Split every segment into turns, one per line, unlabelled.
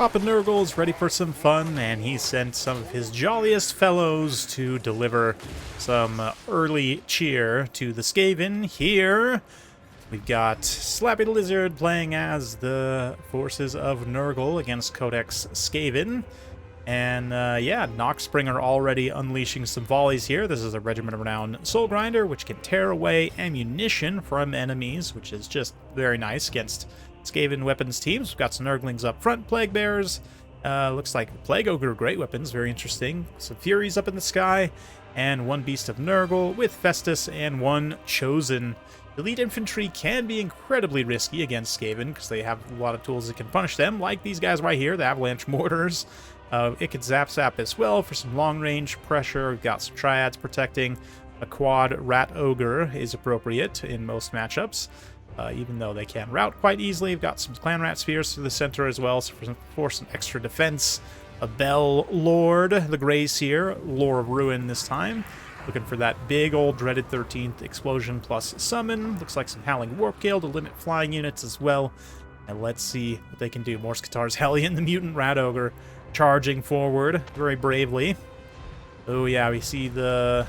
Papa Nurgle is ready for some fun, and he sent some of his jolliest fellows to deliver some early cheer to the Skaven. Here, we've got Slappy the Lizard playing as the forces of Nurgle against Codex Skaven. And yeah, Noxbringer already unleashing some volleys here. This is a Regiment of Renown Soul Grinder, which can tear away ammunition from enemies, which is just very nice against Skaven weapons teams. We've got some Nurglings up front, Plague Bears. Looks like Plague Ogre, great weapons, very interesting. Some Furies up in the sky, and one Beast of Nurgle with Festus and one Chosen. Elite Infantry can be incredibly risky against Skaven because they have a lot of tools that can punish them, like these guys right here, the Avalanche Mortars. It could Zap as well for some long-range pressure. We've got some Triads protecting. A quad Rat Ogre is appropriate in most matchups. Even though they can route quite easily. We've got some Clan Rat Spheres through the center as well, so for some extra defense. A Bell Lord, the Grace here, Lore of Ruin this time. Looking for that big old dreaded 13th explosion plus summon. Looks like some Howling Warp Gale to limit flying units as well. And let's see what they can do. Morse Katar's Hellion, the Mutant Rat Ogre, charging forward very bravely. Oh yeah, we see the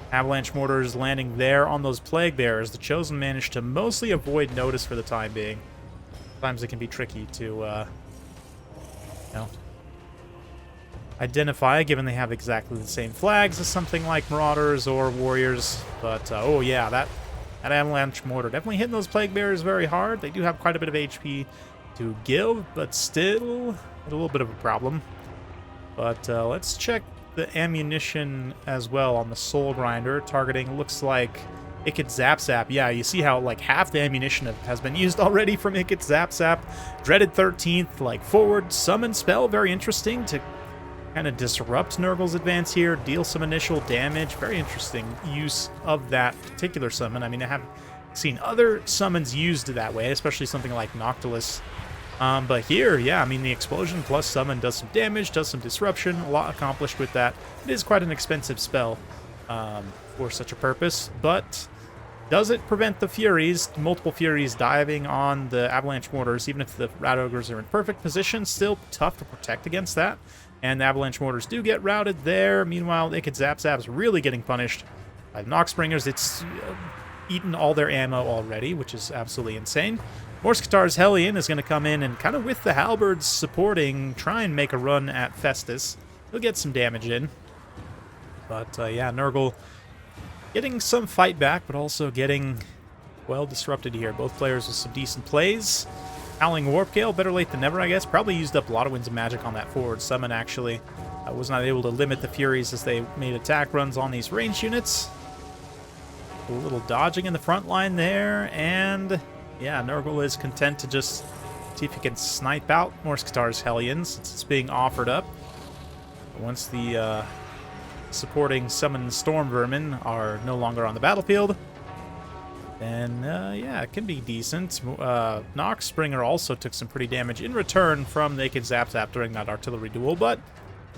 Avalanche Mortars landing there on those Plague Bears. The Chosen managed to mostly avoid notice for the time being. Sometimes it can be tricky to, identify, given they have exactly the same flags as something like Marauders or Warriors. But, oh yeah, that Avalanche Mortar definitely hitting those Plague Bears very hard. They do have quite a bit of HP to give, but still a little bit of a problem. But let's check the ammunition as well on the Soul Grinder. Targeting looks like it could Zap. Yeah, you see how like half the ammunition has been used already from it could Zap. Dreaded 13th, like forward summon spell, very interesting to kind of disrupt Nurgle's advance here, deal some initial damage. Very interesting use of that particular summon. I mean, I have seen other summons used that way, especially something like Noctilus. But here, yeah, I mean, the explosion plus summon does some damage, does some disruption, a lot accomplished with that. It is quite an expensive spell for such a purpose, but does it prevent the Furies, multiple Furies diving on the Avalanche Mortars, even if the Rat Ogres are in perfect position? Still tough to protect against that, and the Avalanche Mortars do get routed there. Meanwhile, they could Zap's really getting punished by the Noxbringers. It's eaten all their ammo already, which is absolutely insane. Morse Katar's Hellion is going to come in and kind of with the Halberds supporting, try and make a run at Festus. He'll get some damage in. But yeah, Nurgle getting some fight back, but also getting well disrupted here. Both players with some decent plays. Howling Warp Gale, better late than never, I guess. Probably used up a lot of Winds of Magic on that forward summon, actually. I was not able to limit the Furies as they made attack runs on these ranged units. A little dodging in the front line there, and yeah, Nurgle is content to just see if he can snipe out Morse Katar's Hellion since it's being offered up. Once the supporting summoned Storm Vermin are no longer on the battlefield, then yeah, it can be decent. Noxbringer also took some pretty damage in return from Naked Zap during that artillery duel, but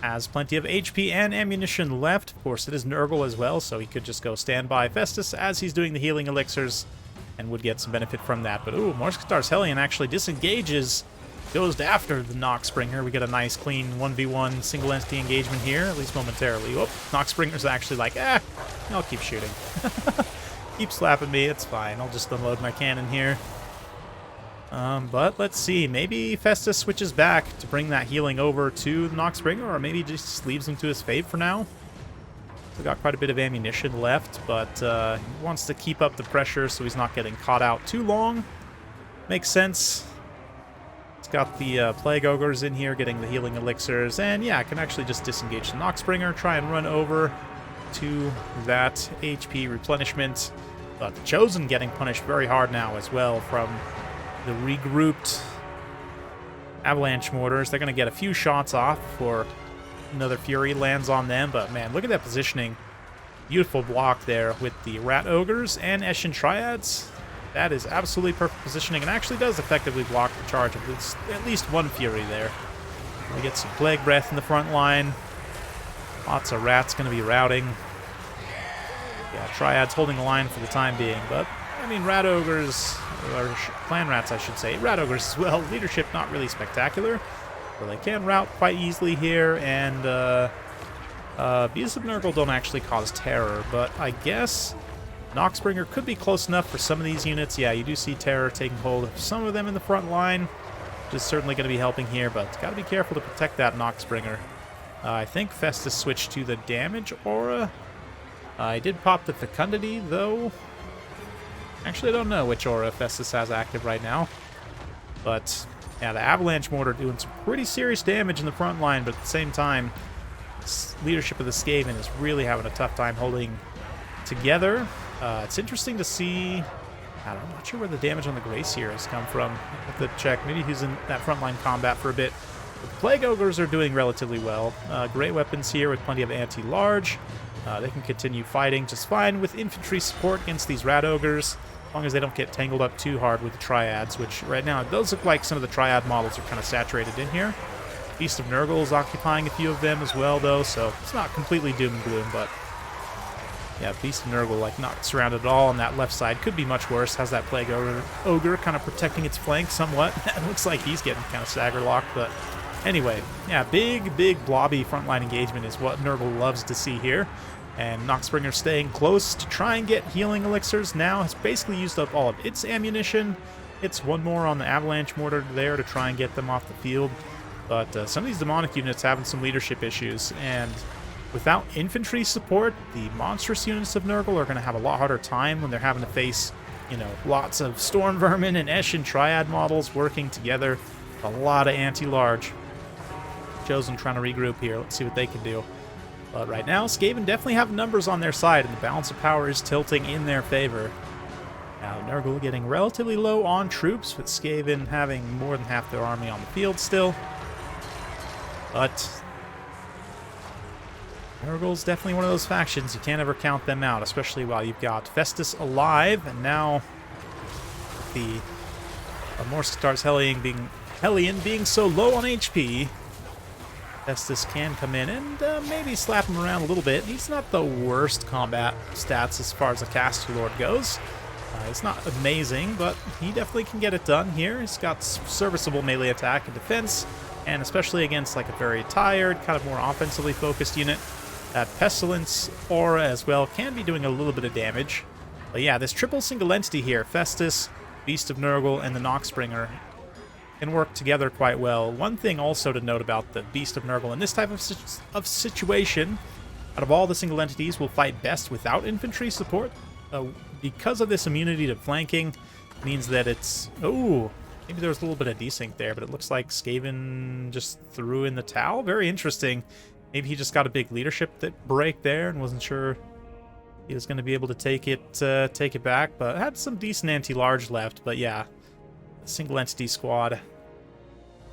has plenty of HP and ammunition left. Of course, it is Nurgle as well, so he could just go stand by Festus as he's doing the healing elixirs and would get some benefit from that. But ooh, Morse Katar's Hellion actually disengages, goes after the Noxbringer. We get a nice clean 1v1 single entity engagement here, at least momentarily. Whoop, Noxbringer's actually like, I'll keep shooting. Keep slapping me, it's fine. I'll just unload my cannon here. But let's see, maybe Festus switches back to bring that healing over to the Noxbringer, or maybe just leaves him to his fate for now. We've got quite a bit of ammunition left, but he wants to keep up the pressure so he's not getting caught out too long. Makes sense. It's got the Plague Ogres in here getting the healing elixirs, and yeah, I can actually just disengage the Noxbringer, try and run over to that HP replenishment. But the Chosen getting punished very hard now as well from the regrouped Avalanche Mortars. They're going to get a few shots off before another Fury lands on them, but man, look at that positioning. Beautiful block there with the Rat Ogres and Eshin Triads. That is absolutely perfect positioning and actually does effectively block the charge of at least one Fury there. We get some Plague Breath in the front line. Lots of Rats going to be routing. Yeah, Triads holding the line for the time being, but I mean, Rat Ogres, or Clan Rats I should say, Rat Ogres as well, leadership not really spectacular. So they can route quite easily here, and Beasts of Nurgle don't actually cause terror, but I guess Noxbringer could be close enough for some of these units. Yeah, you do see terror taking hold of some of them in the front line, which is certainly going to be helping here, but got to be careful to protect that Noxbringer. I think Festus switched to the damage aura. I did pop the Fecundity, though. Actually, I don't know which aura Festus has active right now. But, yeah, the Avalanche Mortar doing some pretty serious damage in the front line, but at the same time, leadership of the Skaven is really having a tough time holding together. It's interesting to see... I'm not sure where the damage on the Gracier has come from. I have to check. Maybe he's in that frontline combat for a bit. The Plague Ogres are doing relatively well. Great weapons here with plenty of anti-large. They can continue fighting just fine with infantry support against these Rat Ogres, as long as they don't get tangled up too hard with the Triads, which right now it does look like some of the Triad models are kind of saturated in here. Beast of Nurgle is occupying a few of them as well, though, so it's not completely doom and gloom, but yeah, Beast of Nurgle, like, not surrounded at all on that left side. Could be much worse. Has that Plague Ogre kind of protecting its flank somewhat. It looks like he's getting kind of stagger locked, but anyway, yeah, big blobby frontline engagement is what Nurgle loves to see here. And Noxbringer staying close to try and get healing elixirs now. Has basically used up all of its ammunition. It's one more on the Avalanche Mortar there to try and get them off the field. But some of these demonic units having some leadership issues, and without infantry support, the monstrous units of Nurgle are going to have a lot harder time when they're having to face, you know, lots of Storm Vermin and Esh and Triad models working together. A lot of anti-large. Chosen trying to regroup here. Let's see what they can do. But right now, Skaven definitely have numbers on their side, and the balance of power is tilting in their favor. Now, Nurgle getting relatively low on troops, with Skaven having more than half their army on the field still. But Nurgle's definitely one of those factions. You can't ever count them out, especially while you've got Festus alive, and now the Mortar's Hellion being so low on HP, Festus can come in and maybe slap him around a little bit. He's not the worst combat stats as far as the Caster Lord goes. It's not amazing, but he definitely can get it done here. He's got serviceable melee attack and defense, and especially against like a very tired, kind of more offensively focused unit. That Pestilence aura as well can be doing a little bit of damage. But yeah, this triple single entity here, Festus, Beast of Nurgle, and the Noxbringer, can work together quite well. One thing also to note about the Beast of Nurgle in this type of situation, out of all the single entities, will fight best without infantry support. Because of this immunity to flanking, means that it's... Oh, maybe there was a little bit of desync there, but it looks like Skaven just threw in the towel. Very interesting. Maybe he just got a big leadership break there and wasn't sure he was going to be able to take it back, but had some decent anti-large left. But yeah, the single entity squad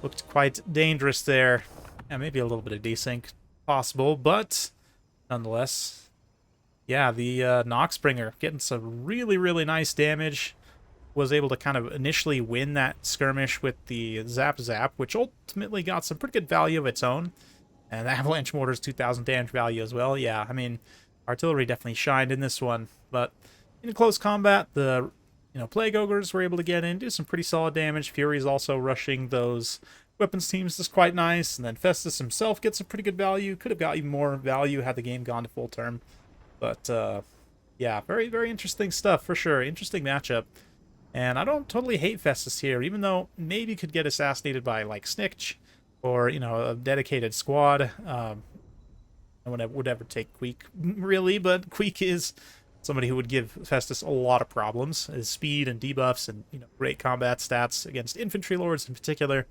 looked quite dangerous there. Yeah, maybe a little bit of desync possible, but nonetheless, yeah, the Noxbringer getting some really nice damage. Was able to kind of initially win that skirmish with the Zap, which ultimately got some pretty good value of its own. And the Avalanche Mortar's 2,000 damage value as well. Yeah, I mean, artillery definitely shined in this one. But in close combat, the Plague Ogres were able to get in, do some pretty solid damage. Fury's also rushing those weapons teams. That's quite nice. And then Festus himself gets some pretty good value. Could have got even more value had the game gone to full term. But, yeah, very interesting stuff for sure. Interesting matchup. And I don't totally hate Festus here, even though maybe could get assassinated by, like, Snitch or, a dedicated squad. No one would ever take Queek, really, but Queek is somebody who would give Festus a lot of problems. His speed and debuffs and, great combat stats against infantry lords in particular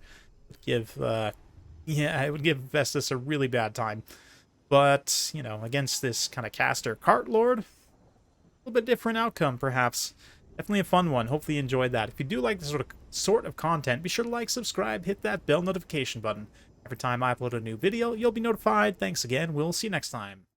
would give, it would give Festus a really bad time. But, against this kind of caster cart lord, a little bit different outcome, perhaps. Definitely a fun one. Hopefully you enjoyed that. If you do like this sort of content, be sure to like, subscribe, hit that bell notification button. Every time I upload a new video, you'll be notified. Thanks again. We'll see you next time.